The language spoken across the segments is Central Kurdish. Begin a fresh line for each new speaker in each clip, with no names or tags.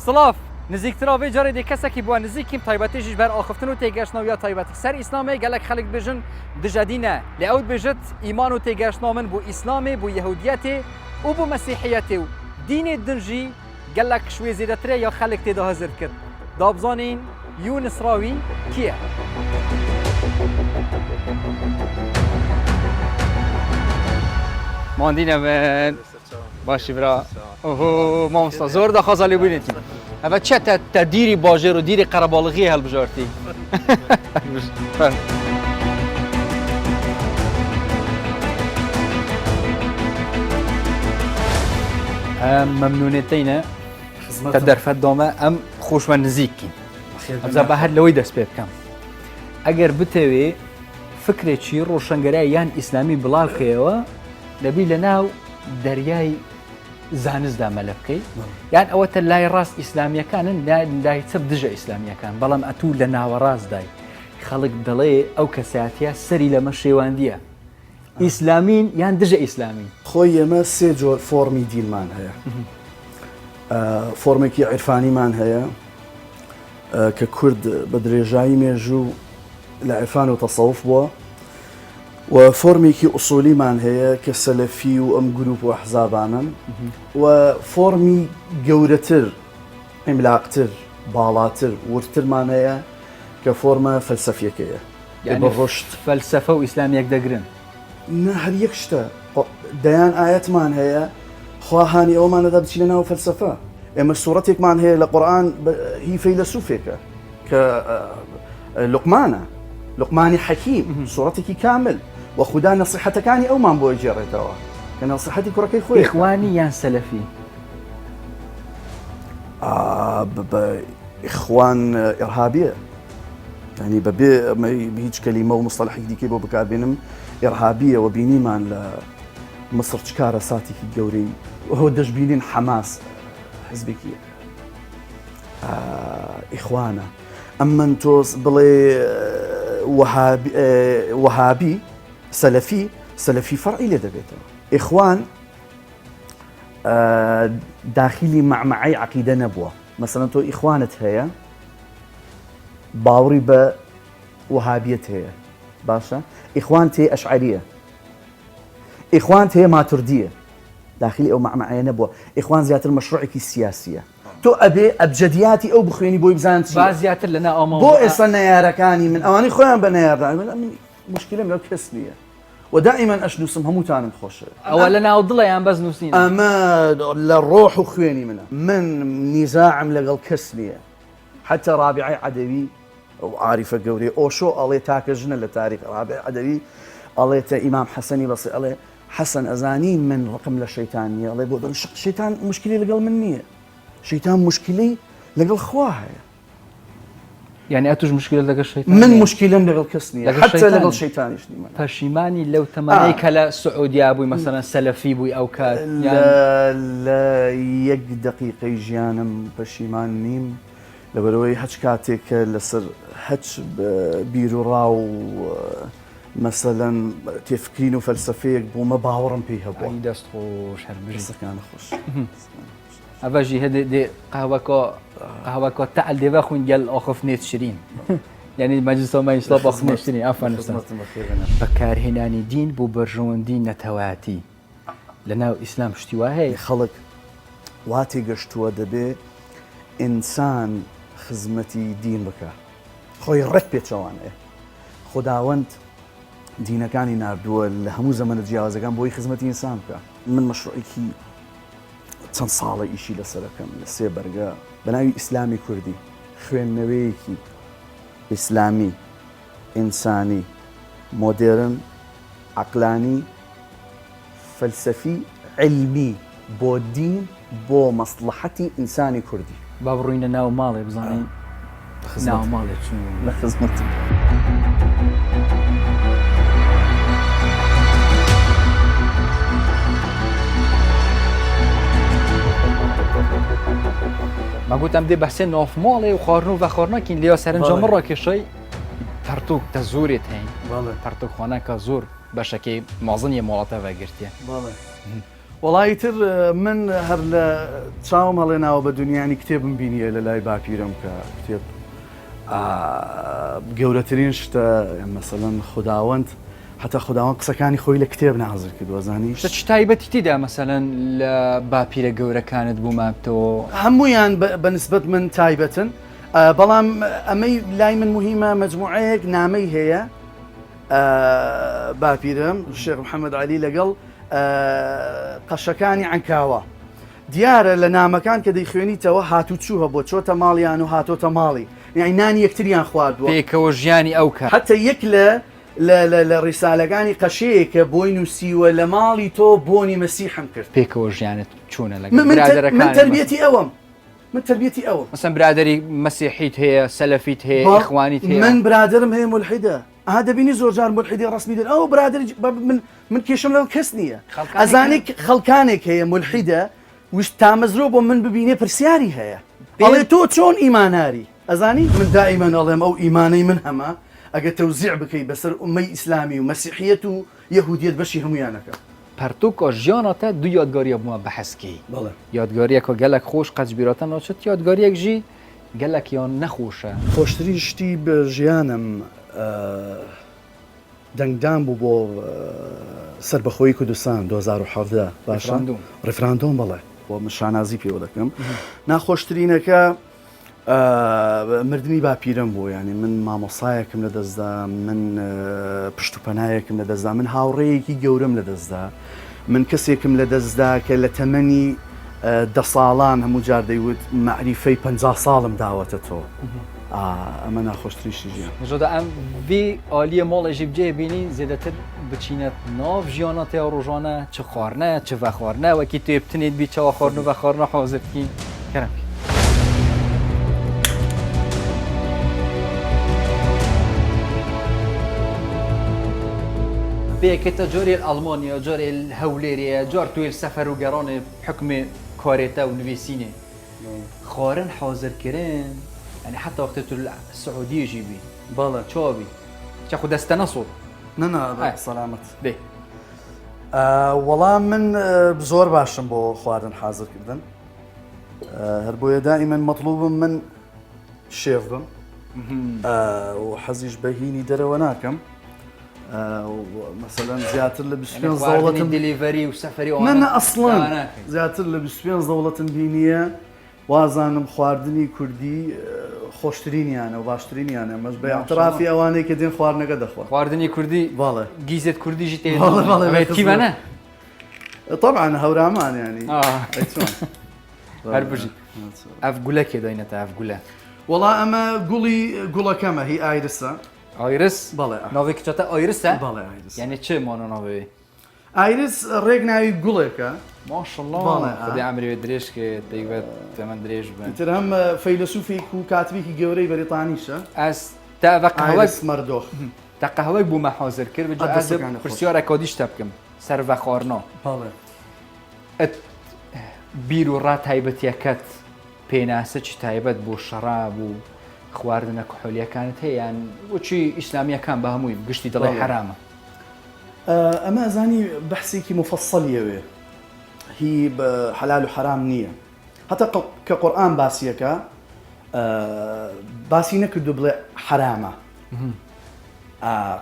سلاف نزیکترا وی جاری دی کسی که بوا نزیکیم تایباتیش بر آخفتن و تیگشنا یا تایباتی سر اسلامی گلک خلق بجن دجادینه لعود بجت ایمان و تیگشنا من بو اسلامی بو یهودیتی و بو مسیحیتی و دین دنجی گلک شوی زیدتره یا خلق تیدا حاضر کرد دابزانین یونس راوی کیه؟ ماندینه من باشی برا اوه مامستا زور دا خازالی بینیتی اوه چه تا دیری باجر و دیری قربالغی هل بجارتی ممنونیتینه تا درفت دامه ام خوش من نزیکیم ابزا به هر لوی دست پید کم اگر بتوی فکر چی روشنگری یان اسلامی بلال خیوه لبی لناو دریای زانست دا ملبکی یان اوت لای راست اسلامی کانن لای تب دجا اسلامی کان بلام اتو لناو راست دای خلق دلی او کساتیا سری لما شیواندیه اسلامین یان دجا اسلامین
خوی ما سه جور فرمی دین من هیا فرمی کی عرفانی من هیا که کرد بدرجایی میجو لعرفان و تصوف بوا وفورمي كي أصولي مان هي كسلفي وأم جروب وأحزابانا وفورمي جورتر إملاقتر بالاتر ورتر مان هي كفورمة فلسفية كيا
يعني بالرشد فلسفة وإسلامية دقرن
نهر يكشتا ديان آيات مان هي خواهاني أو مان ذا بتشيلنا وفلسفة إما سورتك مان هي القرآن هي فيلسوفيك لقماني حكيم صورتك كامل وخدا نصيحتك عني أو ما بوي جريتها كان نصيحتي كركي خوي
إخواني يا سلفي
إخوان إرهابية يعني بهيج كلمة ومصطلح جديد كيبو بكار بينهم إرهابية وبيني مان مصر تشكارة ساتي في الجوري وهو دجبينين حماس حزبكية إخوانا أما انتوز بلي وهابي سلفي فرعي لدبيته إخوان داخلي معي عقيدة نبوة مثلا تو إخوانت هي باوري بوهابية هي باشا إخوانتي أشعرية إخوانتي ماتردية داخلي أو معي نبوة إخوان زيادة المشروعك السياسية تو أبي أبجدياتي أو بخويني بوي بزانتي
بازيات لنا أمام
بو إصلنا يا ركاني من أواني خوان بنيار من مشكلة من كسنية ودائما أشنو هم تانم خوش
أولا أوضل يعني بس نوسين
أما للروح وخويني منها من نزاع لقل كسنية حتى رابعي عدوي وعارفة قوري أو شو الله تاكجنا لتاريخ رابعي عدوي الله إمام حسني بصي الله حسن أزاني من رقم للشيطانية الله يقول الشيطان مشكلة لقل مني شيطان مشكلة لقل خواها
يعني أتوج مشكلة لقل الشيطان
من مشكلة لقل كسنية حتى لقل الشيطان يشني منها
فشيماني لو تمانيك لا سعودي أبوي مثلا سلفي بوي أو كات
لا يك دقيقة جيانم فشيمان نيم لبروي هتش كاتك لسر هتش بيرو راو مثلا تفكير وفلسفيك بوما باورم بيها بوا
أي دست خوش هربجي
كان خوش
أبجي هدي دي قهوة تعال دي بخون جل أخف نيت شيرين يعني مجلس ما يشلب أخف نيت شيرين عفوا أستاذ بكار هناني دين بو برجون دين نتواتي لنا إسلام اشتواهي
خلق واتي قشتوا دبي إنسان خزمتي دين بكا خوي ركبت شوان خداوند دينا كاني ناردووە لە هەموو زەمانە جیاوازەکان بۆی خزمەتی ئینسان بکە من مەشروعێکی چەند ساڵە ئیشی لەسەرەکەم لە سێ بەرگە بەناوی ئیسلامی کوردی خوێندنەوەیەکی ئیسلامی ئینسانی مۆدێرن عەقلانی فەلسەفی علمی بۆ دین بۆ مەسلحەتی ئینسانی کوردی
با بڕووینە ناو ماڵێ بزانین ناو ماڵێ چون
لە خزمەت
ما قلتم دي بحسين نوف مالي وخارنو وخارنا كين ليا سرنجام مرة كشي ترتوك تزورت هين ترتوك خانه كزور بشكل معظنية مالته وقرتيه
وڵایتر من هەر لە چاوم هەڵێناوە بە دنیانی کتێبم بینیە لە لای باپیرم کە کتێب گەورەترین شتە مەسەڵەن خوداوەند حتا خوداوەند قسەکانی خۆی لە کتێب نازل کردووە زانی
شتە چ تایبەتی تێدا مەسەلەن لە باپیرە گەورەکانت بووماتەوە
هەمویان بەنسبەت من تایبەتن بەڵام ئەمەی لای من مهمە مەجموعەیەک نامەی هەیە باپیرم شێخ محەممەد عەلی لەگەڵ قەشەکانی عنکاوە دیارە لە نامەکان کە دەیخوێنیتەوە هاتوچووە بۆ چۆتە ماڵیان و هاتۆتە ماڵی یعنی نانی یەکتریان خواردووە
پێکەوە ژیانی ئەو کە
حتى یەک لە ڕیسالەکانی قەشەیەکە بۆی نووسیوە لە ماڵی تۆ بۆنی مەسیحم کرد
پێکەوە ژیانت چوونە لەگەڵ
من تربیەتی ئەوم من تربیەتی ئەوم
مەسەن برادری مەسیحیت هەیە سەلەفیت هەیە ئیخوانیت هەیە
من برادرم هەیە مولحیدە دەبینی زۆر جار مولحیدی ڕسمی دێن ئەو برادری من کێشم لەو کەس نییە ئەزانی خەڵکانێک هەیە مولحیدە وش تامەزرۆ بۆ من ببینێ پرسیاری هەیە ئەڵێ تۆ چۆن ئیماناری ئەزانی من دائیمەن ئەڵێم ئەو ئیمانەی من هەمە ئەگە تەوزیع بکەی بەسەر ئومەی ئیسلامی و مەسیحیەت و یەهودیەت بەشی هەمویانەکە
پەرتووکۆ ژیانەتە دوو یادگاریە بوومە بە حەسکی یادگاریەکە گەلک خۆش قەچبیرۆتە ناوچێت یادگاریەک ژی گەلک یان نەخۆشە
خۆشترین شتی بە ژیانم دەنگدان بوو بۆ سەربەخۆیی کوردستان 2017 باشە ڕێفراندۆم بەڵێ بۆ من شانازی پێوە دەکەم ناخۆشترینەکە مردنی باپیرم بوو ینی من مامۆسایەکم لەدەستدا من پشتوپەنایەکم لەدەستدا من هاوڕێیەکی گەورم لەدەستدا من کەسێکم لەدەستدا کە لە تەمەنی 10 ساڵان هەموو جار دەیوت معریفەی 50 ساڵم داوەتە تۆ ئەمە ناخۆشتریشی ژیان
ژۆدا ئەم بێ ئالیە مۆڵێژی بجێ بینی زیاتر بچینە ناو ژیانەتە ڕۆژانە چ خواردنە چ ڤەخواردنە وەکی توێ بتنێت بی چاوە خواردن و ڤەخواردنە حاضرکین کەرم بێکێتە جۆرێ ئەڵمانیا جۆرێ هەولێریە جار توێ سەفەر و گەڕانێ حکمێ کارێتە و نوێسینێ خواردن حاضرکردن يعني حتى وقت السعودية جيبي
بالله
شوابي تاخذ استنصر
نانا سلامت
بي
والله من بزور باشم بو خواردن حاضر كردن هربويا دائما مطلوب من شيف بم وحزيج بهيني دروناكم مثلا زياتر لبسبين زولة
ديليفري وسفري
انا اصلا زياتر لبسبين زولة بينيه وازانم خواردنی کوردی خۆشترینیانە و باشترینیانە مەش بە اعترافی ئەوانەی کە دێن خواردنەکە دەخوات
خواردنی کوردی
باڵێ
گیزت کوردیژی تێمانە
طبعا هەورامان ینی
هەر بژی ئەف گولەکێ داینەتە ئەف گولە
وەڵا ئەمە گوڵەکەمە هی ئایرسە
ئایرس
بەڵێ
ناوی کچەتە ئایرسە
بەڵێ ئایرس
یعنی چ مانە ناوێ
ئایرس ڕێک ناوی گوڵێکە
ماشاءالله خدای عمری درێژ کە دەیوێت تەمەەن درێژ بن
تر هەم فەیلسوفێک و کاتبێکی گەورەی بەریتانیشە
ئەس تا
ئایرس مەردۆخ
تا قەهوەی بوومە حاضر کرد پرسیارە کۆدیش تە بکەم سەر بە خواردنەوە بیر و ڕا تایبەتیەکەت پێناسە چی تایبەت بۆ شەراب و خواردنە کحۆلیەکانت هەیە یان بۆچی ئیسلامیەکان بە هەمووی گشتی دڵی حرامە
ئەمە زانی بەحسێکی مفەسەڵیەوێ هی حلال و حرام نییە حتا کە قورئان باسیەکە باسی نەکردو بڵێ حرامە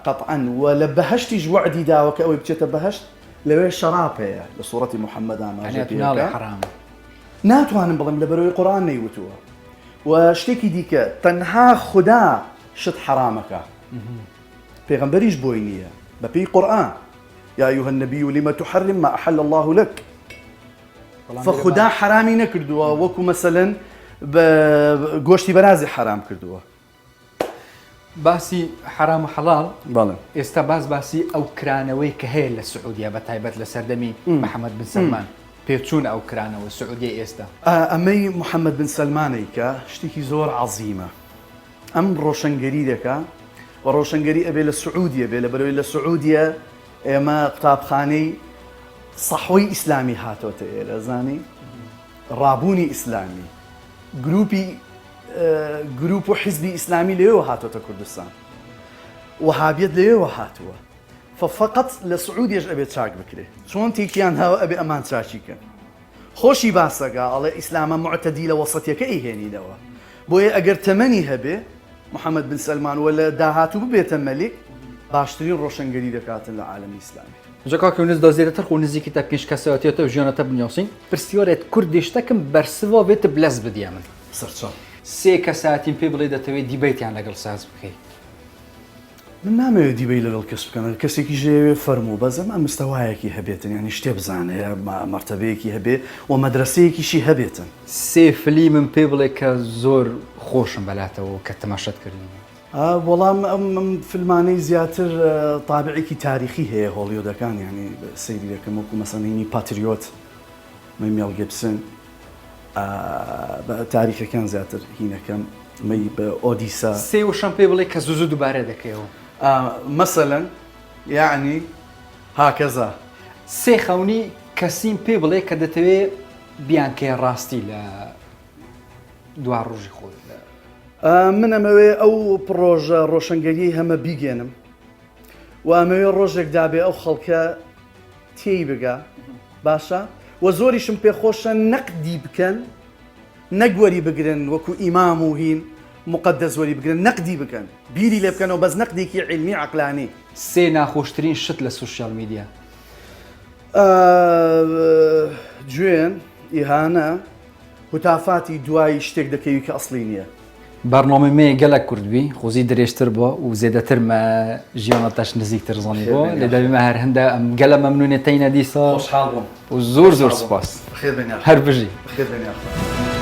قەطعاً و لە بەهەشتیش وعدی داوە کە ئەوەی بچێتە بەهەشت لەوێ شەراب هەیە لە سوورەتی محەممەد
حرامە
ناتوانم بڵێم لە بەرەوەی قورئان نەیوتووە و شتێکی دیکە تەنها خوددا شت حرامەکە پێغەمبەریش بۆی نییە بەپێی قورئان يا أيها النبي لما تحرم ما أحل الله لك فخدا حرامي نكردوا وكو مثلا بگۆشتی بەرازی حرام کردووە
باسی حرام و حەڵاڵ
بەڵێ
ئێستا باسی ئەو کرانەوەی کە هەیە لە سعودیا بە تایبەت لە سەردەمی محەممەد بن سەلمان پێچوون ئەو کرانەوە سعودیە ئێستا
ئەمەی محەممەد بن سەلمانەی کە شتێکی زۆر عەزیمە ئەم ڕۆشنگەری دەکا و ڕۆشنگەری ئەبێ لە سعودیە بێ لە بەرەوەی لە سعودیە ئێمە قوتابخانەی سەحوەی ئیسلامی هاتۆتە ئێرە زانی ڕابوونی ئیسلامی گروپ و حیزبی ئیسلامی لێەوە هاتۆتە کوردستان وهابیەت لێەوە هاتووە ففقط لسعوديش أبي تشاك بكري شون تيكيان هاو أبي أمان تشاكيكن خوشي باسقا على إسلام معتدلة وسطية كأيهني دوا بوي أجر تمني هبي محمد بن سلمان ولا داهاتو ببيت الملك باشترين روشن جديدة كاتن للعالم الإسلامي
جاكا كونز دازيرتر خو نزیکی تا پنج کساتیات و جیانات بنیاسین پرسیارت کردیش تکم برسوا ویت بلز بدیامن
سرچان
سه کساتین پی بلیده توی دیبیت یان لگل ساز بخی
من نامي ديبي للكسب كان كسيكي جي فرمو بزم ام مستوايكي هبيتن يعني شتي بزانه مرتبيكي هبي ومدرسيكي شي هبيتن
سه فيلم پی بلیک زور خوشم بلاته و کتماشات کردیم
والله في الماني زياتر طابعي تاريخي هي هوليوود كان يعني سيدي لكم مثلا يعني باتريوت ميل جيبسون تاريخي كان زياتر هنا كم مي باوديسا
سه وشان پی بلیک زوزو دوباره دکیو
مثلا يعني هكذا
سه خونی کسیم پی بلیک دتوی بیان که راستی ل دوار روزی خود
من اموي او بروجا روشنگري هما بيجينم واموي روجك دابي او خلقه تيبقى باشا وزوري شم بيخوش نقدي بكن نقوري بقرن وكو امام وهين مقدس وري بقرن نقدي بكن بيري لبكن وبس نقدي كي علمي عقلاني
سه ناخوشترین شت للسوشيال ميديا
جوين إهانة هتافاتي دواي شتك دكيو كأصلينية
برنامه می گلک کرد بی خوزی درشتر با و زیاده تر ما جیاناتش نزدیکتر زانی با لذا ما هر هنده ام گل ممنونیتین دیسا
خوشحال بوم
و زور سپاس
بخير بني
هر بجی
بخير بني